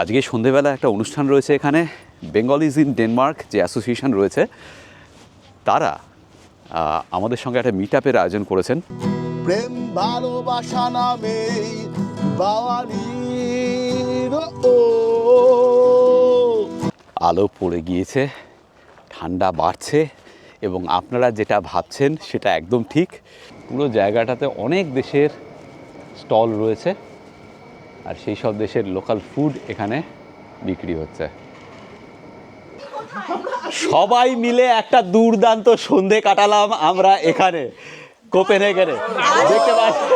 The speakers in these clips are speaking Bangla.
আজকে সন্ধেবেলা একটা অনুষ্ঠান রয়েছে এখানে, বেঙ্গলিজ ইন ডেনমার্ক যে অ্যাসোসিয়েশন রয়েছে তারা আমাদের সঙ্গে একটা মিট আপের আয়োজন করেছেন। প্রেম ভালোবাসা নামে বাওয়ালির আলো পড়ে গিয়েছে, ঠান্ডা বাড়ছে এবং আপনারা যেটা ভাবছেন সেটা একদম ঠিক। পুরো জায়গাটাতে অনেক দেশের স্টল রয়েছে আর সেই সব দেশের লোকাল ফুড এখানে বিক্রি হচ্ছে। সবাই মিলে একটা দুর্দান্ত সন্ধে কাটালাম আমরা এখানে কোপেনহেগেনে। দেখতে পাচ্ছি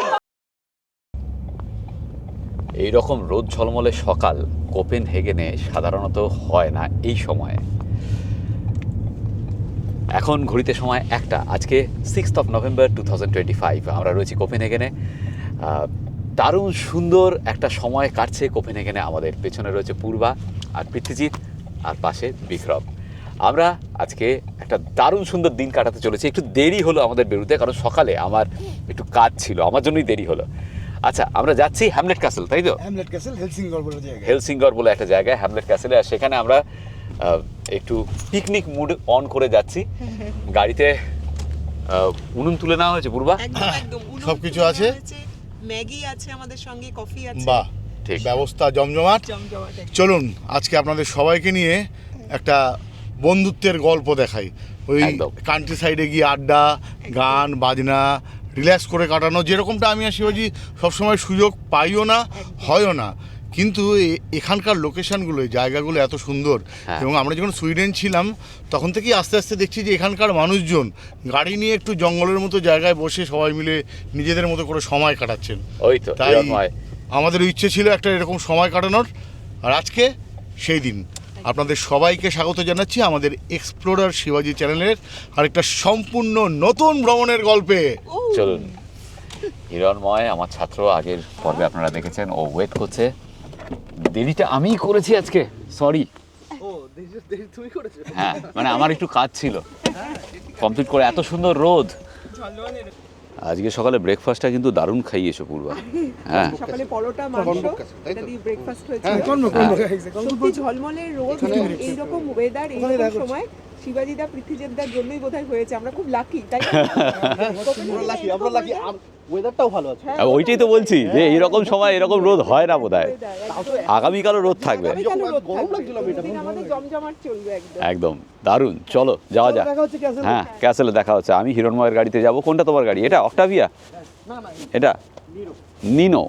এইরকম রোদ ঝলমলে সকাল কোপেনহেগেনে সাধারণত হয় না এই সময়ে। এখন ঘড়িতে সময় একটা, আজকে 6 নভেম্বর 2025। আমরা রয়েছি কোপেনহেগেনে। দারুণ সুন্দর একটা সময় কাটছে কোপেনহেগেনে। আমাদের পেছনে রয়েছে পূর্বা আর পৃথ্বীজিৎ আর পাশে বিক্রম। আমরা আজকে একটা দারুণ সুন্দর দিন কাটাতে চলেছি। একটু দেরি হলো আমাদের বেরোতে, কারণ সকালে আমার একটু কাজ ছিল, আমার জন্যই দেরি হলো। আচ্ছা, আমরা যাচ্ছি হ্যামলেট ক্যাসেল, তাই তো? হ্যামলেট ক্যাসেল হেলসিঙ্গর বলে জায়গা, হেলসিঙ্গর বলে একটা জায়গায় হ্যামলেট ক্যাসেলে। আর সেখানে আমরা একটু পিকনিক মুড অন করে যাচ্ছি। গাড়িতে উনুন তুলে নেওয়া হয়েছে পূর্বা, একদম সবকিছু আছে, ম্যাগি আছে আমাদের সঙ্গে, কফি আছে। বাহ, ঠিক ব্যবস্থা জমজমাট। চলুন আজকে আপনাদের সবাইকে নিয়ে একটা বন্ধুত্বের গল্প দেখাই। ওই একদম। কান্ট্রি সাইডে গিয়ে আড্ডা, গান বাজনা, রিল্যাক্স করে কাটানো, যেরকমটা আমি আর শিবাজি সবসময় সুযোগ পাইও না, হয়ও না। কিন্তু এখানকার লোকেশানগুলো, এই জায়গাগুলো এত সুন্দর। এবং আমরা যখন সুইডেন ছিলাম তখন থেকেই আস্তে আস্তে দেখছি যে এখানকার মানুষজন গাড়ি নিয়ে একটু জঙ্গলের মতো জায়গায় বসে সবাই মিলে নিজেদের মতো করে সময় কাটাচ্ছেন। ওই তো, তাই আমাদের ইচ্ছে ছিল একটা এরকম সময় কাটানোর, আর আজকে সেই দিন। আপনাদের সবাইকে স্বাগত জানাচ্ছি আমাদের এক্সপ্লোরার শিবাজি চ্যানেলের আরেকটা সম্পূর্ণ নতুন ভ্রমণের গল্পে। চলুন। হিরণময় আমার ছাত্র, আগের পর্বে আপনারা দেখেছেন, ও ওয়েট করছে। দেরিটা আমিই করেছি আজকে, সরি। হ্যাঁ, মানে আমার একটু কাজ ছিল কমপ্লিট করে। এত সুন্দর রোদ। আজকে সকালে ব্রেকফাস্টটা কিন্তু দারুণ খাইয়েছো পূর্বা। হ্যাঁ, সকালে পরোটা মাংস এটা দিয়ে ব্রেকফাস্ট হয়েছে। সত্যি ঝলমলে রোদ, এইরকম ওয়েদার, এইরকম সময় শিবাজিদা পৃথ্বীজিদার জন্যই বোধহয় হয়েছে। আমরা খুব লাকি, তাই আমরা লাকি ওয়েদারটাও ভালো আছে। ওইটাই তো বলছি যে এইরকম সময় এরকম রোদ হয় না বোধহয়। আগামীকালও রোদ থাকবে। আমাদের জমজমাট চলবে একদম। একদম দারুণ। চলো যাওয়া যাক। হ্যাঁ, ক্যাসেলে দেখা হচ্ছে। আমি হিরণময়ের গাড়িতে যাব। কোনটা তোমার গাড়ি? এটা অক্টাভিয়া? এটা নিনো।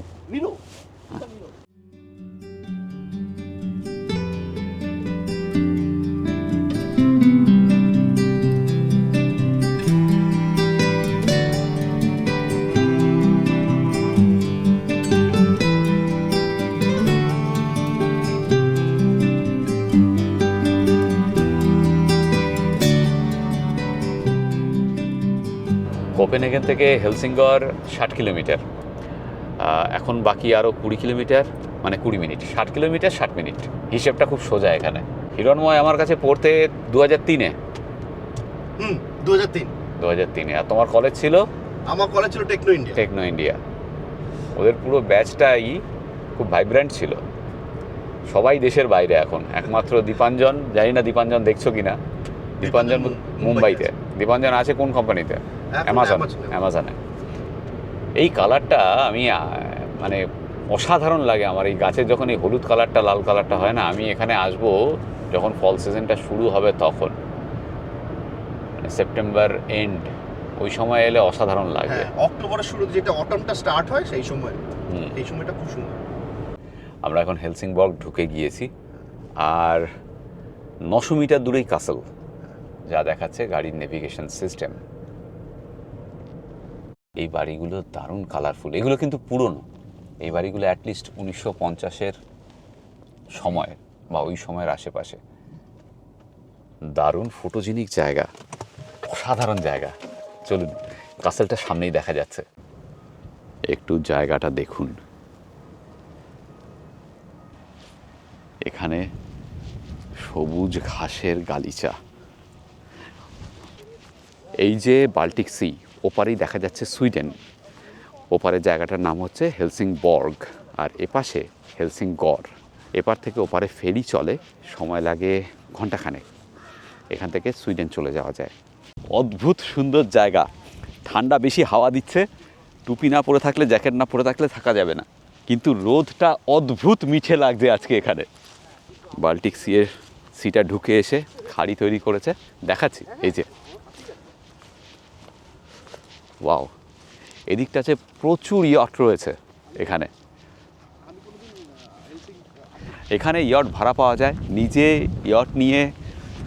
কোপেনহেগেন থেকে হেলসিঙ্গর 60 কিলোমিটার। এখন বাকি আরও 20 কিলোমিটার, মানে 20 মিনিট। 60 কিলোমিটার 60 মিনিট, হিসেবটা খুব সোজা এখানে। হিরণময় আমার কাছে পড়তে 2003-এ। 2003-এ। আর তোমার কলেজ ছিল? আমার কলেজ ছিল টেকনো ইন্ডিয়া। ওদের পুরো ব্যাচটাই খুব ভাইব্রেন্ট ছিল। সবাই দেশের বাইরে এখন, একমাত্র দীপাঞ্জন, জানি না দীপাঞ্জন দেখছো কিনা। দীপাঞ্জন মুম্বাইতে। দীপাঞ্জন আছে কোন কোম্পানিতে? অ্যামাজনে। এই কালারটা আমি মানে অসাধারণ লাগে আমার। এই গাছের যখন এই হলুদ কালারটা, লাল কালারটা হয় না, আমি এখানে আসবো যখন ফল সিজনটা শুরু হবে তখন, সেপ্টেম্বর এন্ড, ওই সময় এলে অসাধারণ লাগবে। অক্টোবরের শুরুতে যেটা অটমটা স্টার্ট হয় সেই সময়, এই সময়টা খুব সুন্দর। আমরা এখন হেলসিংবর্গ ঢুকে গিয়েছি আর 900 মিটার দূরেই কাসেল, যা দেখাচ্ছে গাড়ির নেভিগেশন সিস্টেম। এই বাড়িগুলো দারুণ কালারফুল। এগুলো কিন্তু পুরনো। এই বাড়িগুলো অ্যাটলিস্ট 1950-এর সময় বা ওই সময়ের আশেপাশে। দারুণ ফটোজেনিক জায়গা, অসাধারণ জায়গা। চলুন, কাসেলটা সামনেই দেখা যাচ্ছে। একটু জায়গাটা দেখুন। এখানে সবুজ ঘাসের গালিচা। এই যে বাল্টিক সি, ওপারেই দেখা যাচ্ছে সুইডেন। ওপারের জায়গাটার নাম হচ্ছে হেলসিংবর্গ আর এপাশে হেলসিংগর। এপার থেকে ওপারে ফেরি চলে, সময় লাগে ঘন্টাখানেক। এখান থেকে সুইডেন চলে যাওয়া যায়। অদ্ভুত সুন্দর জায়গা, ঠান্ডা বেশি হাওয়া দিচ্ছে, টুপি না পরে থাকলে, জ্যাকেট না পরে থাকলে থাকা যাবে না, কিন্তু রোদটা অদ্ভুত মিঠে লাগছে আজকে এখানে। বাল্টিক সিটা ঢুকে এসে খাড়ি তৈরি করেছে, দেখাচ্ছি এই যে। ওয়াও, এদিকটাতে প্রচুর ইয়ট রয়েছে এখানে। এখানে ইয়ট ভাড়া পাওয়া যায়, নিজে ইয়ট নিয়ে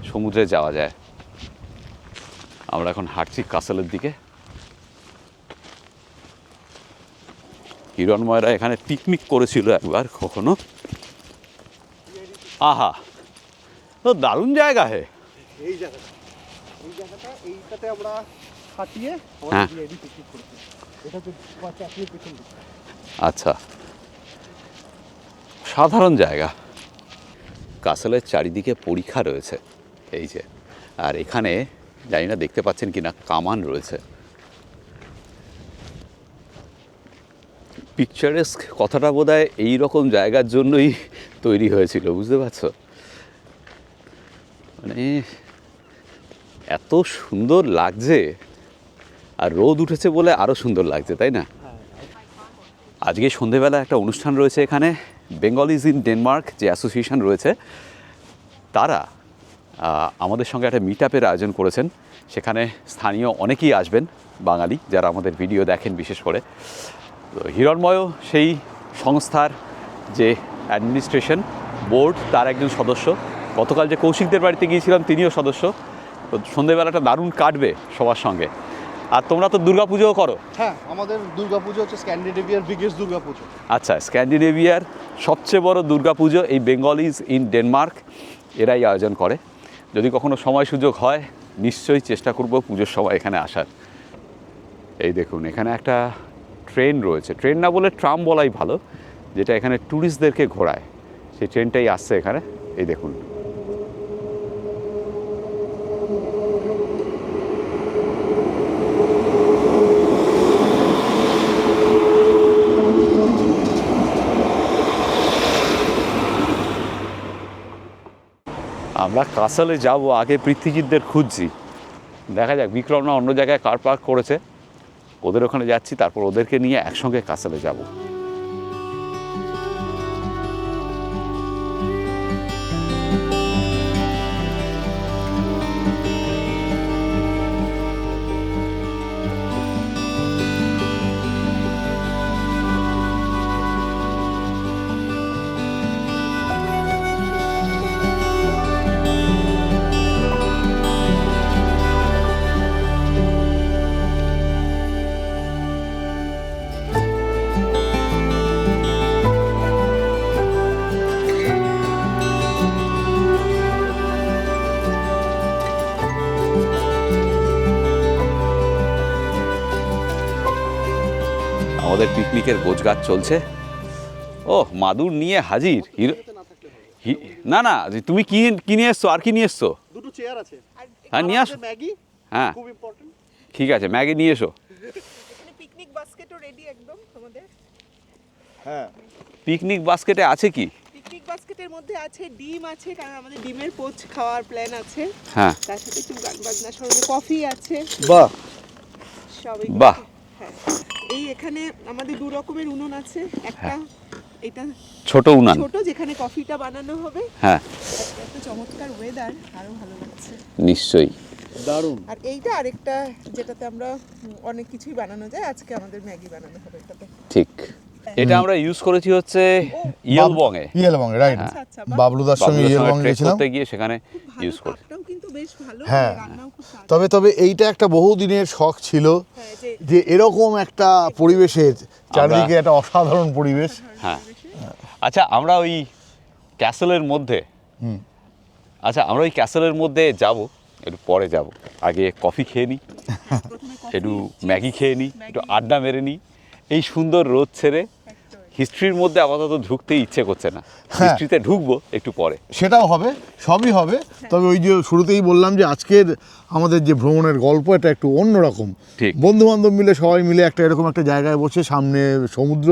সমুদ্রে যাওয়া যায়। আমরা এখন হাঁটছি কাসেলের দিকে। হিরণময়রা এখানে পিকনিক করেছিল একবার কখনো। আহা, তো দারুণ জায়গা হে। এই জায়গাটা এইটাতে আমরা হাঁটিয়ে হ্যাঁ। পিকনিক করছি। এটা তো চাকরির পেছন দিকে। আচ্ছা, সাধারণ জায়গা। কাসেলের চারিদিকে পরীক্ষা রয়েছে এই যে, আর এখানে জানি না দেখতে পাচ্ছেন কিনা, কামান রয়েছে। পিকচারেস্ক কথাটা বোধহয় এইরকম জায়গার জন্যই তৈরি হয়েছিল, বুঝতে পারছো? মানে এত সুন্দর লাগছে, আর রোদ উঠেছে বলে আরও সুন্দর লাগছে, তাই না? আজকে সন্ধেবেলা একটা অনুষ্ঠান রয়েছে এখানে, বেঙ্গলিজ ইন ডেনমার্ক যে অ্যাসোসিয়েশন রয়েছে তারা আমাদের সঙ্গে একটা মিট আপের আয়োজন করেছেন। সেখানে স্থানীয় অনেকেই আসবেন, বাঙালি যারা আমাদের ভিডিও দেখেন বিশেষ করে। তো হিরণময়ও সেই সংস্থার যে অ্যাডমিনিস্ট্রেশন বোর্ড তার একজন সদস্য। গতকাল যে কৌশিকদের বাড়িতে গিয়েছিলাম তিনিও সদস্য। তো সন্ধেবেলাটা দারুণ কাটবে সবার সঙ্গে। আর তোমরা তো দুর্গাপুজোও করো। হ্যাঁ, আমাদের দুর্গাপুজো হচ্ছে স্ক্যান্ডিনেভিয়ার বিগেস্ট দুর্গাপুজো। আচ্ছা, স্ক্যান্ডিনেভিয়ার সবচেয়ে বড় দুর্গাপুজো এই বেঙ্গলিজ ইন ডেনমার্ক এরাই আয়োজন করে। যদি কখনো সময় সুযোগ হয় নিশ্চয়ই চেষ্টা করব পুজোর সময় এখানে আসার। এই দেখুন, এখানে একটা ট্রেন রয়েছে, ট্রেন না বলে ট্রাম বলাই ভালো, যেটা এখানে ট্যুরিস্টদেরকে ঘোরায়। সেই ট্রেনটাই আসছে এখানে, এই দেখুন। আমরা কাসালে যাব, আগে পৃথ্বীজিৎদের খুঁজছি, দেখা যাক বিক্রম না অন্য জায়গায় কার পার্ক করেছে, ওদের ওখানে যাচ্ছি, তারপর ওদেরকে নিয়ে একসঙ্গে কাসালে যাব। আমাদের পিকনিকের গোছগাছ চলছে। ও, মাদুর নিয়ে হাজির। না না, তুমি কি নিয়ে এসছো, আর কি নিয়ে এসছো? দুটো চেয়ার আছে। হ্যাঁ, নিয়ে আসো। ম্যাগি, হ্যাঁ খুব ইম্পর্টেন্ট। ঠিক আছে, ম্যাগি নিয়ে এসো। এখানে পিকনিক বাস্কেটও রেডি একদম আমাদের। হ্যাঁ, পিকনিক বাস্কেটে আছে কি? পিকনিক বাস্কেটের মধ্যে আছে ডিম আছে, কারণ আমাদের ডিমের পোচ খাওয়ার প্ল্যান আছে। হ্যাঁ, তার সাথে একটু গান বাজনা সরঞ্জাম, কফি আছে। বাহ সবই। বাহ। হ্যাঁ, এই এখানে আমাদের দু রকমের উনুন আছে। একটা এটা ছোট উনান, ছোট, যেখানে কফিটা বানানো হবে। হ্যাঁ এত চমৎকার ওয়েদার, আরো ভালো লাগছে। নিশ্চয়ই। দারুণ। আর এইটা আরেকটা, যেটাতে আমরা অনেক কিছুই বানানো যায়। আজকে আমাদের ম্যাগি বানানো হবে এটাতে। ঠিক, এটা আমরা ইউজ করেছি হচ্ছে ইয়েলবংয়ে। ইয়েলবঙ্গে, রাইট। আচ্ছা আচ্ছা, বাবলুদার সঙ্গে ইয়েলবঙ্গে ট্রেক গেছিলাম। করতে গিয়ে সেখানে ইউজ করি। কাপটাও কিন্তু বেশ ভালো, হ্যাঁ। রান্নাও খুব স্বাদ। তবে এইটা একটা বহুদিনের শখ ছিল হ্যাঁ, যে যে এরকম একটা পরিবেশের চারিদিকে একটা অসাধারণ পরিবেশ। হ্যাঁ, আচ্ছা আমরা ওই ক্যাসেলের মধ্যে, আচ্ছা আমরা ওই ক্যাসেলের মধ্যে যাব, একটু পরে যাব। আগে কফি খেয়ে নিই, প্রথমে একটু ম্যাগি খেয়ে নিই, একটু আড্ডা মেরে নিই, এই সুন্দর রোদ ছেড়ে হিস্ট্রির মধ্যে আপাতত ঢুকতে ইচ্ছে করছে না, হিস্ট্রিতে ঢুকবো একটু পরে। সেটাও হবে, সবই হবে। তবে ওই যে শুরুতেই বললাম যে আজকের আমাদের যে ভ্রমণের গল্প এটা একটু অন্যরকম। ঠিক। বন্ধু বান্ধব মিলে সবাই মিলে একটা এরকম একটা জায়গায় বসে, সামনে সমুদ্র,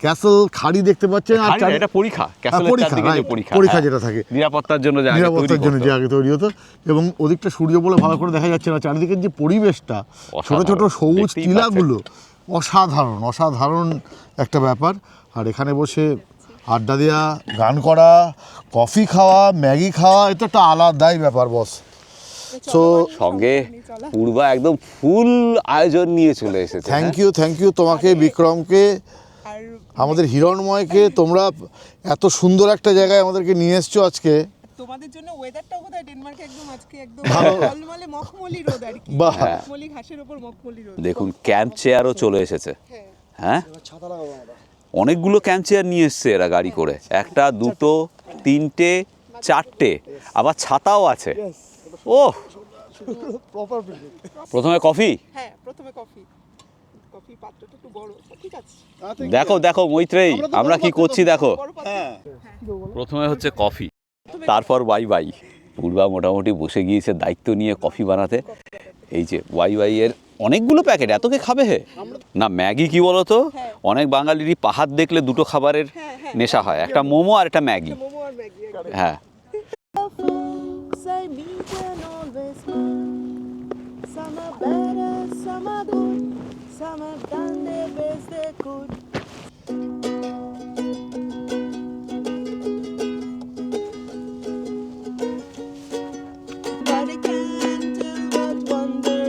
ক্যাসল, খাড়ি দেখতে পাচ্ছেন। আর এটা পরীক্ষা, ক্যাসেলের চারদিকে যে পরীক্ষা, পরীক্ষা হ্যাঁ, যেটা থাকে নিরাপত্তার জন্য যে আগে নিরাপত্তার জন্য তৈরি যে করতো। আগে তৈরি হতো। এবং ওদিকটা সূর্য বলে ভালো করে দেখা যাচ্ছে না, চারিদিকের যে পরিবেশটা, ছোট ছোট অসাধারণ, সবুজ দেখতেই টিলাগুলো, অসাধারণ অসাধারণ একটা ব্যাপার। আর এখানে বসে আড্ডা দেওয়া, গান করা, কফি খাওয়া, ম্যাগি খাওয়া, এটা একটা আলাদাই ব্যাপার বস। So, সঙ্গে পূর্বা একদম ফুল আয়োজন নিয়ে চলে এসেছে। থ্যাংক ইউ তোমাকে, বিক্রমকে, আর আমাদের হিরণময়কে। তোমরা এত সুন্দর একটা জায়গায় আমাদেরকে নিয়ে এসছো আজকে। তোমাদের জন্য ওয়েদারটাও বোধহয় ডেনমার্কে একদম আজকে একদম ভালো। ঝলমলে মখমলি রোদ আর কি, বাহ। মখমলি ঘাসের উপর মখমলি রোদ। দেখুন ক্যাম্প চেয়ারও চলে এসেছে। হ্যাঁ, অনেকগুলো ক্যাম্প চেয়ার নিয়ে এসছে এরা গাড়ি করে, একটা, দুটো, তিনটে, চারটে, আবার ছাতাও আছে। ও, প্রথমে কফি। হ্যাঁ, প্রথমে কফি পাত্রটা একটু বড়, ঠিক আছে। দেখো দেখো মৈত্রেয়ী, আমরা কি করছি দেখো। বড় পাত্র। প্রথমে হচ্ছে কফি, তারপর ওয়াই ওয়াই। পূর্বা মোটামুটি বসে গিয়েছে দায়িত্ব নিয়ে কফি বানাতে। এই যে ওয়াই ওয়াই এর অনেকগুলো প্যাকেট, এত কে খাবে হে না। ম্যাগি কি বলো তো, অনেক বাঙালিরই পাহাড় দেখলে দুটো খাবারের নেশা হয়, একটা মোমো আর একটা ম্যাগি। মোমো আর ম্যাগি একদম। হ্যাঁ, Say me can always smile. Some are better, some are good. Some have done their best they could. But I can't help but wonder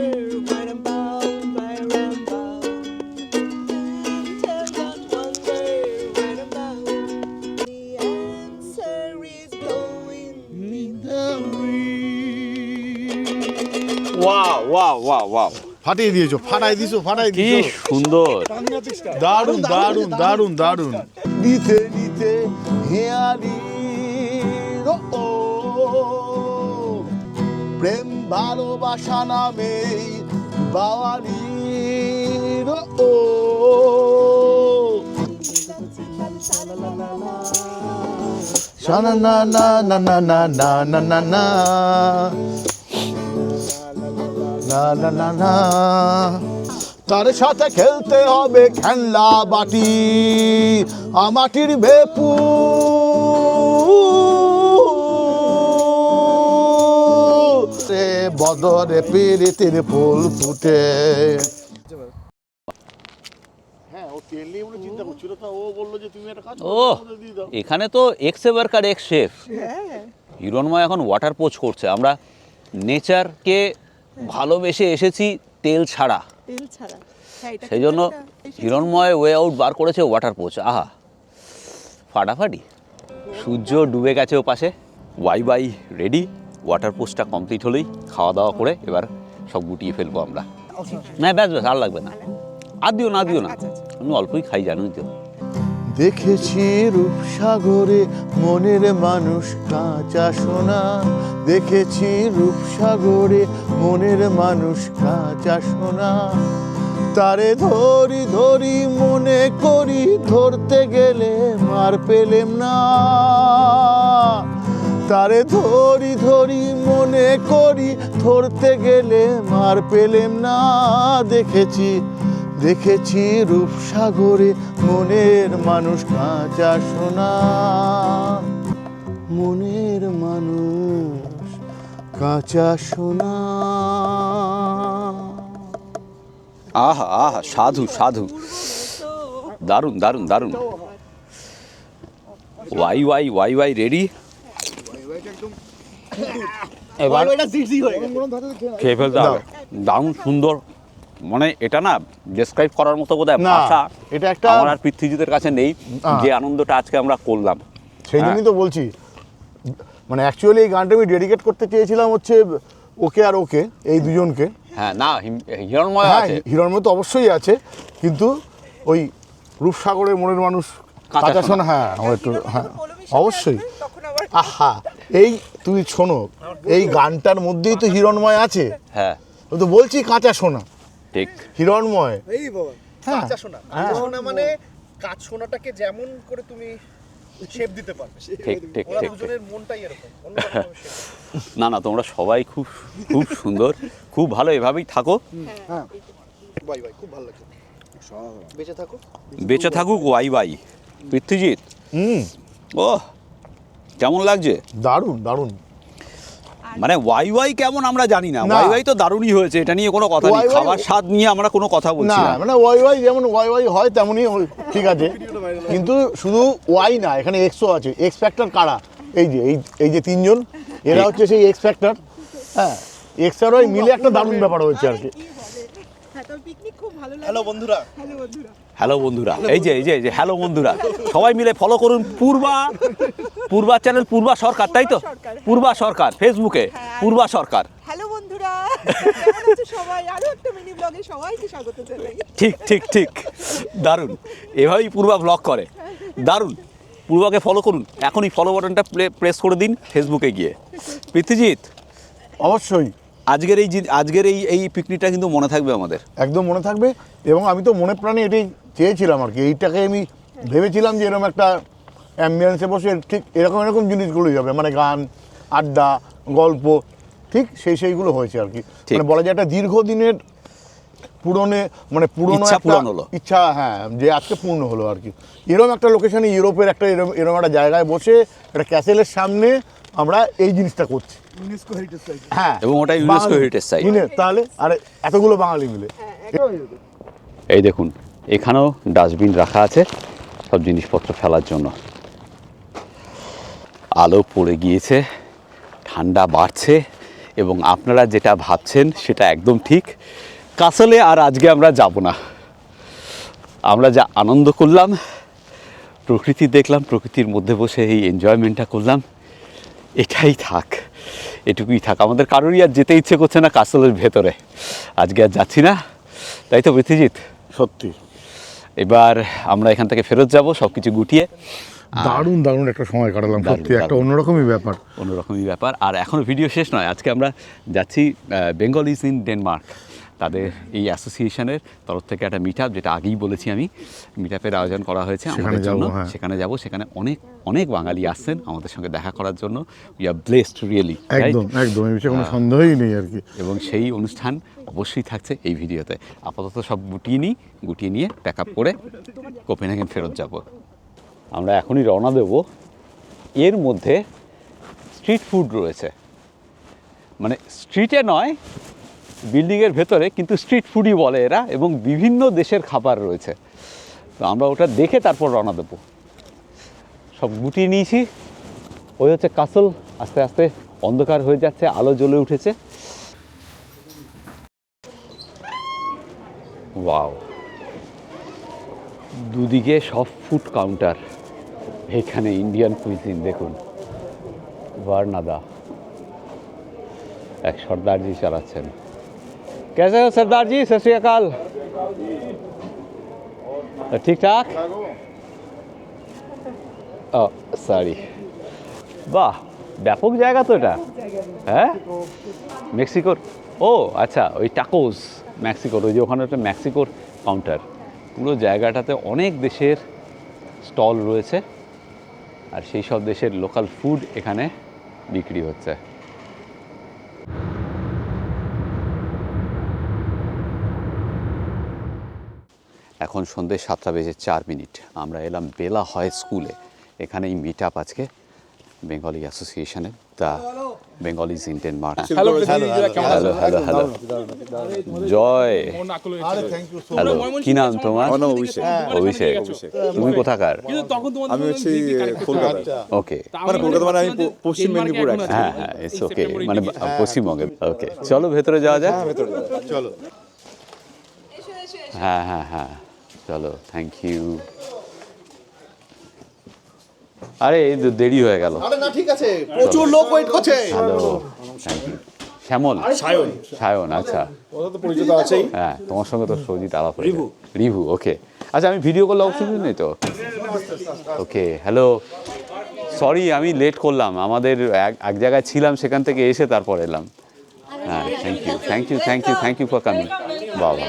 where I'm bound, where I'm bound. Can't help but wonder where I'm bound. The answer is blowing me wow wow wow wow, ফাটিয়ে দিয়েছো, ফাটাই দিছো, ফাটাই কি দিছো। সুন্দর। দারুণ দারুণ দারুণ দারুণ। নিতে নিতে হেয়ালি ও প্রেম ভালোবাসা নামে বাওয়ালি ও শানা না না না না না না না না না না না না না। তার সাথে খেলতে হবে খেলনা বাটি, মাটির বেপু রে বদরে পিরিতির ফুল ফুটে। হ্যাঁ, ও তেল নিয়ে বলে চিন্তা করছিল, তা ও বললো যে তুমি একটা কাজ ও, এখানে তো এক্স এভারকার এক্স শেফ হিরণময় এখন ওয়াটার পোচ করছে। আমরা নেচারকে ভালোবেসে এসেছি তেল ছাড়া, তেল ছাড়া। হ্যাঁ, এটা সেই জন্য হিরণময় ওয়ে আউট বার করেছে ওয়াটার পোচ। আহা, ফাটাফাটি। সূর্য ডুবে গেছে ও পাশে, ওয়াই ওয়াই রেডি। ওয়াটার পোচটা কমপ্লিট হলেই খাওয়া দাওয়া করে এবার সব গুটিয়ে ফেলবো আমরা। না ব্যাস ব্যাস, আর লাগবে না, আর দিও না, দিও না, আমি অল্পই খাই জানোই তো। দেখেছি রূপসাগরে মনের মানুষ কাঁচা সোনা, দেখেছি রূপসাগরে মনের মানুষ কাঁচা সোনা। তারে ধরি ধরি মনে করি, ধরতে গেলে মার পেলেম না। তারে ধরি ধরি মনে করি, ধরতে গেলে মার পেলেম না। দেখেছি দেখেছি রূপসাগরে মনের মানুষ কাঁচা সোনা, মনের মানুষ কাঁচা সোনা। আহা আহা, সাধু সাধু, দারুণ দারুণ দারুণ। ওয়াই ওয়াই ওয়াই ওয়াই রেডি। এবার খেয়ে ফেলতে হবে। দারুণ সুন্দর, মানে এটা না ডেসক্রাইব করার মতো বোধহয় না, ভাষা এটা একটা আমার আর পৃথ্বীজিতের কাছে নেই, যে আনন্দটা আজকে আমরা করলাম। সেই জন্যই তো বলছি, মানে অ্যাকচুয়ালি এই গানটা আমি ডেডিকেট করতে চেয়েছিলাম হচ্ছে ওকে আর ওকে, এই দুজনকে। হ্যাঁ, না হিরণময় হ্যাঁ, আছে, হিরণময় তো অবশ্যই আছে, কিন্তু ওই রূপসাগরের মনের মানুষ কাঁচা সোনা, হ্যাঁ আমার একটু, হ্যাঁ অবশ্যই। তখন আবার আহা, এই তুই শোনো, এই গানটার মধ্যেই তো হিরণময় আছে। হ্যাঁ ও তো বলছি কাঁচা সোনা, ঠিক। হিরণময়। এই বাবা, হ্যাঁ। কাঁচা সোনা। কাঁচা সোনা মানে কাজ শোনাটাকে যেমন করে তুমি শেপ দিতে পারবে, ঠিক ঠিক ওরা ঠিক দুজনের মনটাই এরকম অন্যরকম shape। না না, তোমরা সবাই খুব খুব সুন্দর, খুব ভালো, এভাবেই থাকো। হ্যাঁ বাই বাই, খুব ভালো লাগছে। বেঁচে থাকো। বেঁচে থাকুক ওয়াই ওয়াই। পৃথ্বীজিৎ, ও কেমন লাগছে? দারুণ দারুণ। মানে ওয়াই ওয়াই কেমন আমরা জানি না, না। ওয়াই ওয়াই তো দারুণই হয়েছে, এটা নিয়ে কোনো কথা নেই। ওয়াই ওয়াই- খাবার স্বাদ নিয়ে আমরা কোনো কথা বলছি না না। মানে ওয়াই ওয়াই যেমন ওয়াই ওয়াই হয় তেমনই ঠিক আছে, কিন্তু শুধু ওয়াই না, এখানে এক্সও আছে। এক্স ফ্যাক্টর কারা? এই যে তিনজন, এরা হচ্ছে সেই এক্স ফ্যাক্টর। হ্যাঁ, এক্স আর ওয়াই মিলে একটা দারুণ ব্যাপার হচ্ছে আর কি। হ্যাঁ, তবে পিকনিক খুব ভালো লাগে। হ্যালো বন্ধুরা। হ্যালো বন্ধুরা। হ্যালো বন্ধুরা, এই যে হ্যালো বন্ধুরা, সবাই মিলে ফলো করুন পূর্বা চ্যানেল, পূর্বা সরকার, তাই তো? সরকার, হ্যাঁ। পূর্বা সরকার ফেসবুকে, হ্যাঁ। পূর্বা সরকার। হ্যালো বন্ধুরা, কেমন আছো সবাই? আরো একটা মিনি ব্লগে সবাইকে স্বাগত জানাই। ঠিক ঠিক ঠিক, দারুণ। এভাবেই পূর্বা ব্লগ করে, দারুণ। পূর্বাকে ফলো করুন, এখনই ফলো বাটনটা প্রেস করে দিন ফেসবুকে গিয়ে। পৃথ্বীজিৎ, অবশ্যই আজকের এই পিকনিকটা কিন্তু মনে থাকবে আমাদের। একদম মনে থাকবে, এবং আমি তো মনে প্রাণে এটাই চেয়েছিলাম আর কি। এইটাকে আমি ভেবেছিলাম যে এরকম একটা অ্যাম্বিয়েন্সে বসে ঠিক এরকম জিনিসগুলোই হবে, মানে গান, আড্ডা, গল্প, ঠিক সেইগুলো হয়েছে আর কি। ঠিক। মানে বলা যায় একটা দীর্ঘদিনের পুরনো ইচ্ছা একটা পূরণ হলো। ইচ্ছা, হ্যাঁ, যে আজকে পূর্ণ হলো আর কি। এরকম একটা লোকেশনে, ইউরোপের একটা এরকম একটা জায়গায় বসে একটা ক্যাসেলের সামনে আমরা এই জিনিসটা করছি। হ্যাঁ, এবং ওটা ইউনেস্কো হেরিটেজ সাইট। তাহলে আর এতগুলো বাঙালি মিলে। এই দেখুন, এখানেও ডাস্টবিন রাখা আছে সব জিনিসপত্র ফেলার জন্য। আলো পড়ে গিয়েছে, ঠান্ডা বাড়ছে, এবং আপনারা যেটা ভাবছেন সেটা একদম ঠিক। কাসলে আর আজকে আমরা যাব না। আমরা যা আনন্দ করলাম, প্রকৃতি দেখলাম, প্রকৃতির মধ্যে বসে এই এনজয়মেন্টটা করলাম, এটাই থাক, এটুকুই থাক। আমাদের কারোরই আর যেতে ইচ্ছে করছে না কাসলের ভেতরে, আজকে আর যাচ্ছি না, তাই তো পৃথ্বীজিৎ? সত্যি এবার আমরা এখান থেকে ফেরত যাব সব কিছু গুটিয়ে। দারুণ একটা সময় কাটালাম, দারুণ, সত্যি একটা দারুণ। অন্যরকমই ব্যাপার। অন্যরকমই ব্যাপার। আর এখনও ভিডিও শেষ নয়, আজকে আমরা যাচ্ছি বেঙ্গলিজ ইন ডেনমার্ক, তাদের এই অ্যাসোসিয়েশনের তরফ থেকে একটা মিট আপ, যেটা আগেই বলেছি আমি, মিট আপের আয়োজন করা হয়েছে আমাদের জন্য। হ্যাঁ। সেখানে যাব, সেখানে অনেক বাঙালি আসছেন আমাদের সঙ্গে দেখা করার জন্য। উই আর ব্লেসড রিয়েলি, একদম এই বিষয়ে কোনো সন্দেহই নেই আর কি। এবং সেই অনুষ্ঠান অবশ্যই থাকছে এই ভিডিওতে। আপাতত সব গুটিয়ে নিয়ে প্যাক আপ করে কোপেনহেগেন ফেরত যাব। আমরা এখনই রওনা দেব। এর মধ্যে স্ট্রিট ফুড রয়েছে, মানে স্ট্রিটে নয়, বিল্ডিংয়ের ভেতরে, কিন্তু স্ট্রিট ফুডই বলে এরা, এবং বিভিন্ন দেশের খাবার রয়েছে। তো আমরা ওটা দেখে তারপর রওনা দেব। সব গুটিয়ে নিয়েছি। ওই হচ্ছে কাসল, আস্তে আস্তে অন্ধকার হয়ে যাচ্ছে, আলো জ্বলে উঠেছে। ওয়াও, দুদিকে সব ফুড কাউন্টার। এখানে ইন্ডিয়ান কুইজিন দেখুন, বার্নাদা এক সর্দারজি চালাচ্ছেন। कैसे हो सरदार जी? सत श्री अकाल। ठीक ठाक? ও সরি, বাহ, ব্যাপক জায়গা তো এটা। হ্যাঁ, মেক্সিকোর, ও আচ্ছা, ওই টাকোস মেক্সিকোর, ওই যে ওখানে একটা মেক্সিকোর কাউন্টার। পুরো জায়গাটাতে অনেক দেশের স্টল রয়েছে, আর সেই সব দেশের লোকাল ফুড এখানে বিক্রি হচ্ছে। এখন সন্ধ্যে 7:04। আমরা এলাম বেলা হয় স্কুলে। এখানে এই মিট আপ আজকে বেঙ্গলি অ্যাসোসিয়েশনের, the Bengalis in Denmark. Hello hello hello, Joy, hello, কি নাম তোমার? অভিষেক। তুমি কোথাকার? আমি হচ্ছি কলকাতা। ওকে, মানে কলকাতা মানে আমি পশ্চিম মেদিনীপুর। হ্যাঁ হ্যাঁ, ইটস ওকে, মানে পশ্চিমবঙ্গে। ওকে, চলো ভেতরে যাওয়া যাক। চলো। হ্যাঁ হ্যাঁ হ্যাঁ, চলো, থ্যাংক ইউ। আরে এই তো দেরি হয়ে গেল। আরে না, ঠিক আছে, প্রচুর লোক ওয়েট করছে। Hello, thank you. Shyamal, Sayan, আচ্ছা, ওটা তো পরিচিত আছেই। হ্যাঁ, তোমার সঙ্গে তো সৌজিত আলাপ হয়েছে। রিভু, ওকে, আচ্ছা, আমি ভিডিও করলে অসুবিধা নেই তো? ওকে, হ্যালো, সরি আমি লেট করলাম, আমাদের এক জায়গায় ছিলাম, সেখান থেকে এসে তারপর এলাম। হ্যাঁ, থ্যাংক ইউ ফর কামিং। বাবা,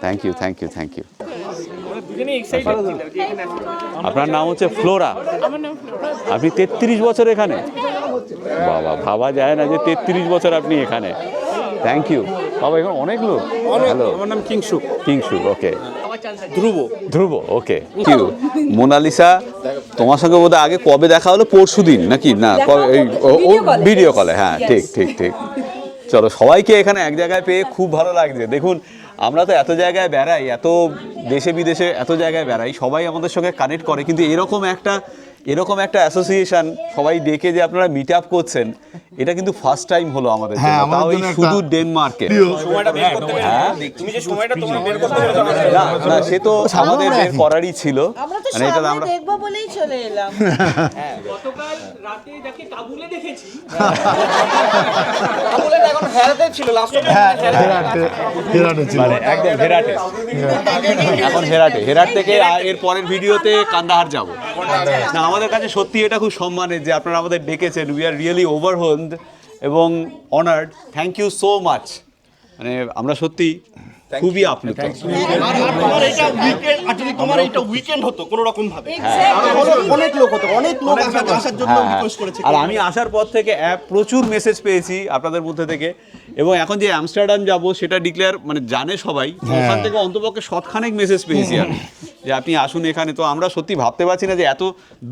থ্যাংক ইউ। আপনার নাম হচ্ছে ফ্লোরা? আপনি 33 বছর এখানে? বাবা, ভাবা যায় না যে 33 বছর আপনি এখানে। থ্যাংক ইউ বাবা। এখন অনেক লোক। হ্যালো, আমার নাম কিংশুক। কিংশুক, ওকে। ধ্রুব। ওকে। কি মোনালিসা, তোমার সঙ্গে বোধহয় আগে কবে দেখা হলো? পরশুদিন নাকি? না, ভিডিও কলে। হ্যাঁ, ঠিক ঠিক ঠিক। চলো, সবাইকে এখানে এক জায়গায় পেয়ে খুব ভালো লাগছে। দেখুন, আমরা তো এত জায়গায় বেড়াই, এত দেশে বিদেশে এত জায়গায় বেড়াই, সবাই আমাদের সঙ্গে কানেক্ট করে, কিন্তু এরকম একটা অ্যাসোসিয়েশন সবাই ডেকে যে আপনারা মিট আপ করছেন, এটা কিন্তু ফার্স্ট টাইম হলো আমাদের জন্য। তাও এই শুধু ডেনমার্কে। না না, সে তো আমাদের বের করারই ছিল। আমরা তো মানে এটা সামনে আমরা দেখবো বলেই চলে এলাম। গতকাল রাতে যাকে কাবুলে দেখেছি, মানে একদম হেরাটে। এখন হেরাট থেকে এর পরের ভিডিওতে কান্দাহার যাব। না, আমাদের কাছে সত্যি এটা খুব সম্মানের যে আপনারা আমাদের ডেকেছেন। উই আর রিয়েলি ওভারওয়েলমড এবং honoured. Thank you so much. মানে আমরা সত্যি খুবই আপ্লুত। তোমার এটা উইকেন্ড হতো কোনো রকম ভাবে, Exactly. অনেক লোক হতো, অনেক লোক আসার জন্য রিকোয়েস্ট করেছে। আর আমি আসার পর থেকে প্রচুর মেসেজ পেয়েছি আপনাদের মধ্যে থেকে, এবং এখন যে আমস্টারডাম যাব সেটা ডিক্লেয়ার মানে জানে সবাই, ওখান থেকে অন্তপক্ষে শতখানেক মেসেজ পেয়েছি আমি যে আপনি আসুন এখানে। তো আমরা সত্যি ভাবতে পারছি না যে এত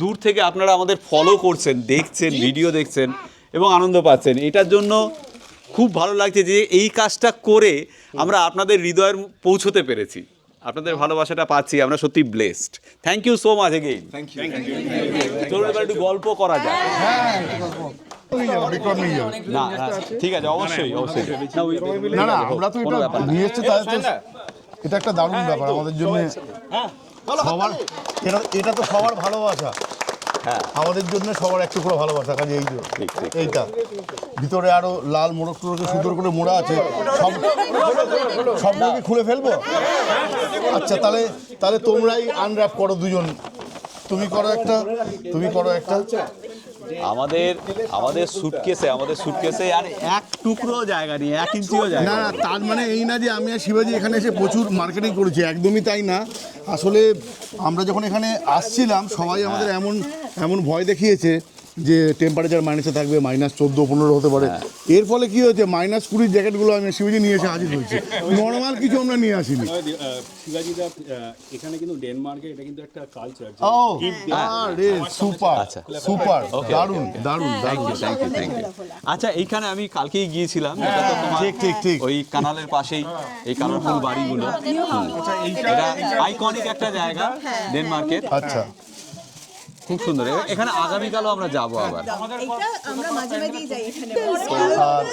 দূর থেকে আপনারা আমাদের ফলো করছেন, দেখছেন, ভিডিও দেখছেন এবং আনন্দ পাচ্ছেন। এটার জন্য খুব ভালো লাগছে যে এই কাজটা করে আমরা আপনাদের হৃদয়ের পৌঁছতে পেরেছি, আপনাদের ভালোবাসাটা পাচ্ছি। আমরা সত্যি blessed. Thank you so much again. চলুন এবার একটু গল্প করা যায়। না না, ঠিক আছে, অবশ্যই অবশ্যই। না না, আমরা তো এটা নিয়ে এসেছি, তাই তো এটা একটা দারুণ ব্যাপার আমাদের জন্য। সবার এটা তো সবার ভালোবাসা। হ্যাঁ, আমাদের জন্য সবার একটু করে ভালোবাসা। কাজে এই যে এইটা ভিতরে আরো লাল মোড়ক টোড়কে সুন্দর করে মোড়া আছে, সবগুলোকে খুলে ফেলবো। আচ্ছা, তাহলে তোমরাই আনর্যাপ করো দুজন। তুমি করো একটা। আমাদের সুটকেসে আর এক টুকরো জায়গা নেই, 1 ইঞ্চিও জায়গা না নেই। না, তার মানে এই না যে আমি আর শিবাজি এখানে এসে প্রচুর মার্কেটিং করেছি, একদমই তাই না। আসলে আমরা যখন এখানে আসছিলাম সবাই আমাদের এমন ভয় দেখিয়েছে যে টেম্পারেচার মাইনাসে থাকবে, -14-15 হতে পারে। এর ফলে কি হয়েছে, -20 জ্যাকেটগুলো আমি শিবাজি নিয়ে এসে হাজির হয়েছি। নর্মাল কিছু আমরা নিয়ে আসিনি। শিবাজিদা এখানে কিন্তু ডেনমার্কে এটা কিন্তু একটা কালচার। ও আরে সুপার সুপার, দারুণ দারুণ দারুণ। Thank you. আচ্ছা, এইখানে আমি কালকেই গিয়েছিলাম, এটা তো তোমার ঠিক। ওই কানালের পাশেই এই কালারফুল বাড়িগুলো। এটা আইকনিক একটা জায়গা ডেনমার্কের। আচ্ছা, খুব সুন্দর। এখানে আগামীকালও আমরা যাবো আবার। এটা আমরা মাঝে মাঝেই যাই এখানে। আর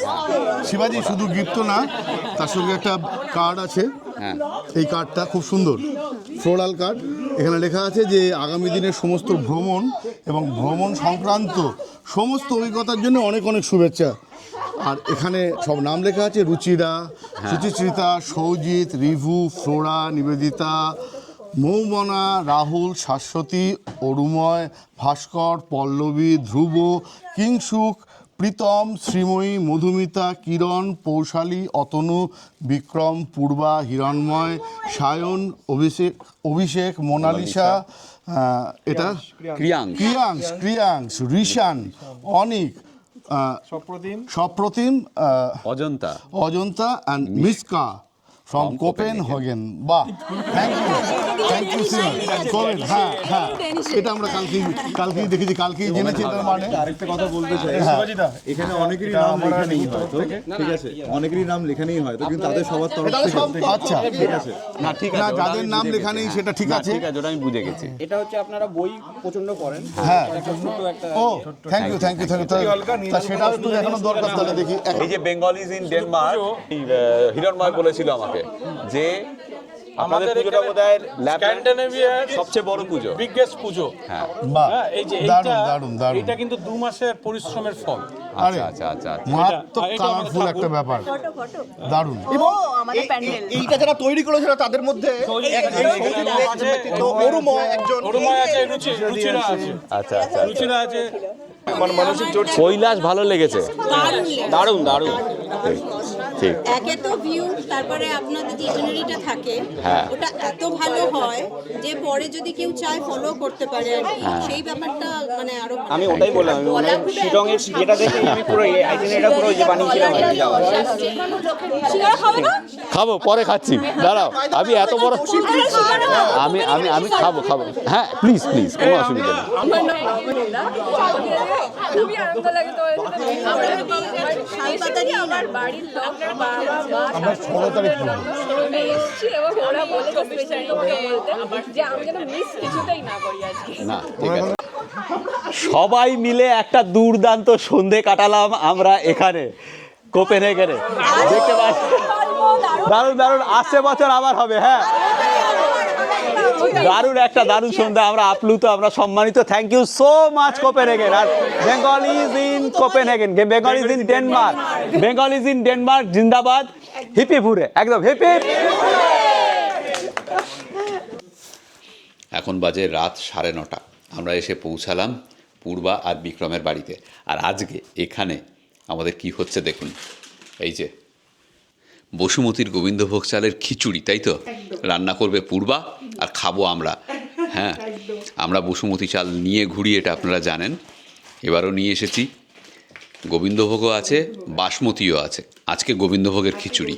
শিবাজি শুধু গিফট তো না, তার সঙ্গে একটা কার্ড আছে। হ্যাঁ, এই কার্ডটা খুব সুন্দর, ফ্লোরাল কার্ড। এখানে লেখা আছে যে আগামী দিনের সমস্ত ভ্রমণ এবং ভ্রমণ সংক্রান্ত সমস্ত অভিজ্ঞতার জন্য অনেক অনেক শুভেচ্ছা। আর এখানে সব নাম লেখা আছে: রুচিরা, সুচিত্রিতা, সৌজিত, রিভু, ফ্লোরা, নিবেদিতা, মৌমনা, রাহুল, শাশ্বতী, অরুময়, ভাস্কর, পল্লবী, ধ্রুব, কিংসুক, প্রীতম, শ্রীময়ী, মধুমিতা, কিরণ, পৌশালী, অতনু, বিক্রম, পূর্বা, হিরণময়, সায়ন, অভিষেক, মোনালিসা, এটা Kriyansh, Rishan, Anik, Saprotim, Ajanta and Mishka from Copenhagen. বাহ, থ্যাংক ইউ কোপেন। হ্যাঁ, এটা আমরা কালকেই দেখেছি, কালকেই জেনেছি এটার মানে। আরেকটা কথা বলতে চাই, শিবাজিদা, এখানে অনেকেরই নাম লেখা নেই হয়তো, ঠিক আছে, অনেকেরই নাম লেখা নেই হয়তো, কিন্তু তাদের সবার তরফ থেকে আচ্ছা, ঠিক আছে। না ঠিক আছে, না, যাদের নাম লেখা নেই সেটা ঠিক আছে। ঠিক আছে, ওটা আমি বুঝে গেছি। এটা হচ্ছে আপনারা বই প্রচন্ড পড়েন। হ্যাঁ, ছোট্ট একটা ও থ্যাংক ইউ। তা সেটাও একটু দেখানো দরকার, তাহলে দেখি। এই যে বেঙ্গলিজ ইন ডেনমার্ক, হিরণময় বলেছিল আমাকে যে আপনাদের পুজোটা বোধহয় স্ক্যান্ডিনেভিয়ার সবচেয়ে বড় পুজো, বিগেস্ট পুজো। হ্যাঁ। বাহ, হ্যাঁ, এই যে দারুণ। এটা কিন্তু 2 মাসের পরিশ্রমের ফল। আরে আচ্ছা। মারাত্মক এটা আমরা কালারফুল একটা ব্যাপার, দারুণ। ও আমাদের প্যান্ডেল। এইটা যারা তৈরি করেছিল তাদের মধ্যে অরুময় একজন, ওরময় আছে, রুচিরা আছে, আচ্ছা। রুচিরা আছে। মানসিক জোর কৈলাস ভালো লেগেছে, দারুণ। ঠিক। ঠিক। একে তো ভিউ, তারপরে আপনাদের যে ইটানারিটা থাকে হ্যাঁ। ওটা এত ভালো হয় যে পরে যদি কেউ চায় ফলো করতে পারে আর কি। হ্যাঁ। সেই ব্যাপারটা মানে আরো আমি ওটাই বললাম, আমি মানে শিলংয়ের যেটা দেখে আমি পুরো আইটেনারিটা পুরো যে বানিয়েছিলাম আর কি যাওয়ার। খাবো, পরে খাচ্ছি, দাঁড়াও। আমি এত বড় আমি আমি আমি খাবো খাবো, হ্যাঁ প্লিজ প্লিজ, কোনো অসুবিধা নেই। খুবই আনন্দ লাগে তোমার সাথে। আমার বাড়ির লোক, বাবা মা, আমরা 16 তারিখ এসেছি এবং ওরা বলে স্পেশালি তোমাকে বলতে যে আমি যেন মিস কিছুতেই না করি আজকে। না ঠিক আছে, সবাই মিলে একটা দুর্দান্ত সন্ধে কাটালাম আমরা এখানে কোপেনহেগেনে, দেখতে পাচ্ছি। দারুণ দারুণ, আসছে বছর আবার হবে। হ্যাঁ, দারুণ একটা দারুণ সন্ধ্যা, আমরা আপ্লুত, আমরা সম্মানিত। Thank you so much Copenhagen. আর Bengal is in Copenhagen, Bengal is in Denmark, Bengal is in Denmark, জিন্দাবাদ, হিপ হিপ হুরে, একদম হিপ হিপ। এখন বাজে রাত 9:30, আমরা এসে পৌঁছালাম পূর্বা আর বিক্রমের বাড়িতে। আর আজকে এখানে আমাদের কি হচ্ছে দেখুন, এই যে বসুমতীর গোবিন্দভোগ চালের খিচুড়ি, তাই তো? রান্না করবে পূর্বা আর খাবো আমরা। হ্যাঁ, আমরা বসুমতী চাল নিয়ে ঘুরি, এটা আপনারা জানেন। এবারও নিয়ে এসেছি, গোবিন্দভোগও আছে, বাসমতিও আছে। আজকে গোবিন্দভোগের খিচুড়ি।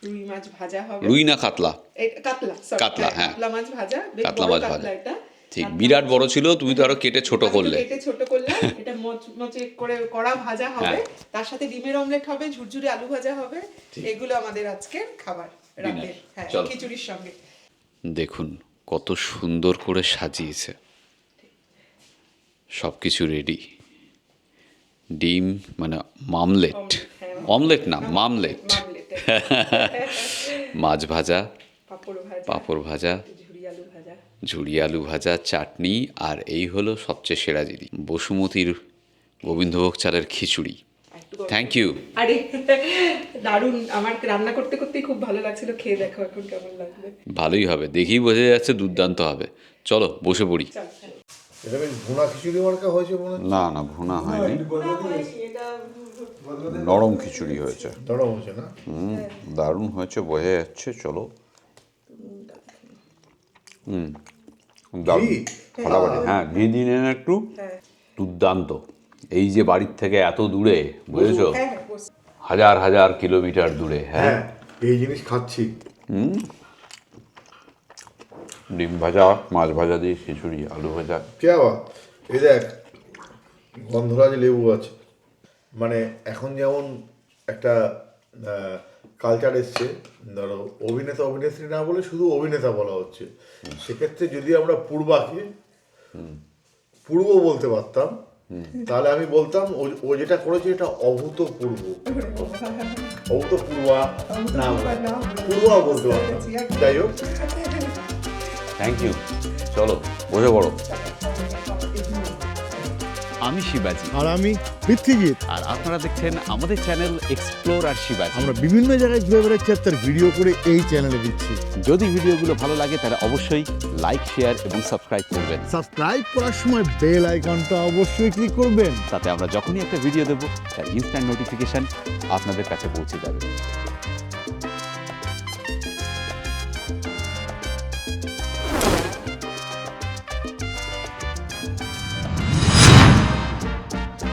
রুই মাছ ভাজা হবে, রুই না কাতলা? কাতলা, কাতলা, হ্যাঁ। কাতলা মাছ ভাজা, কাতলা মাছ ভাজা, এটা ঠিক। বিরাট বড় ছিল, তুমি তো আরো কেটে ছোট করলে। কেটে ছোট করলাম, এটা মচমচে করে কড়া ভাজা হবে, তার সাথে ডিমের অমলেট হবে, ঝুরঝুরে আলু ভাজা হবে। এগুলো আমাদের আজকের খাবার রাতের, হ্যাঁ, চলো। খিচুড়ির সঙ্গে। দেখুন কত সুন্দর করে সাজিয়েছে, সব কিছু রেডি। ডিম মানে মামলেট, অমলেট না মামলেট, মাছ ভাজা, পাঁপড় ভাজা, ঝুরি আলু ভাজা, চাটনি, আর এই হলো সবচেয়ে সেরা জিনিস, বসুমতীর গোবিন্দভোগ চালের খিচুড়ি। Thank you. আরে দারুণ, আমার রান্না করতে করতেই খুব ভালো লাগছিল, খেয়ে দেখো এখন কেমন লাগবে। ভালোই হবে, দেখেই বোঝা যাচ্ছে দুর্দান্ত হবে। চলো বসে পড়ি। এটা বেশ ভুনা খিচুড়ি মার্কা হয়েছে মনে হচ্ছে। না না, ভুনা হয়নি, নরম খিচুড়ি হয়েছে। নরম হয়েছে না? দারুণ হয়েছে, বোঝা যাচ্ছে। চলো। দারুণ, ফাটাফাটি। হ্যাঁ, ঘি দিন একটু, দুর্দান্ত। এই যে বাড়ির থেকে এত দূরে, বুঝেছো, হাজার হাজার কিলোমিটার দূরে। হ্যাঁ, এই জিনিস খাচ্ছি। ডিম ভাজা, মাছ ভাজা দিয়ে খিচুড়ি, আলু ভাজা। কে আবার এই দেখ, গন্ধরাজ লেবু আছে। মানে এখন যেমন একটা কালচার এসছে, ধরো অভিনেতা অভিনেত্রী না বলে শুধু অভিনেতা বলা হচ্ছে। সেক্ষেত্রে যদি আমরা পূর্বাকে পূর্ব বলতে পারতাম, তাহলে আমি বলতাম ও যেটা করেছে এটা অভূতপূর্ব। অভূতপূর্বা না, পূর্বা বলতে পারতাম। যাই হোক, থ্যাংক ইউ। চলো বসে পড়ো। আমি শিবাজি, আর আমি পৃথ্বীজিৎ। আর আপনারা দেখছেন আমাদের চ্যানেল এক্সপ্লোর আর শিবাজি। আমরা বিভিন্ন জায়গায় ঘুরে বেড়াচ্ছি আর তার ভিডিও করে এই চ্যানেলে দিচ্ছি। যদি ভিডিওগুলো ভালো লাগে তাহলে অবশ্যই লাইক, শেয়ার এবং সাবস্ক্রাইব করবেন। সাবস্ক্রাইব করার সময় বেল আইকনটা অবশ্যই ক্লিক করবেন, তাতে আমরা যখনই একটা ভিডিও দেবো তার ইনস্ট্যান্ট নোটিফিকেশন আপনাদের কাছে পৌঁছে যাবে।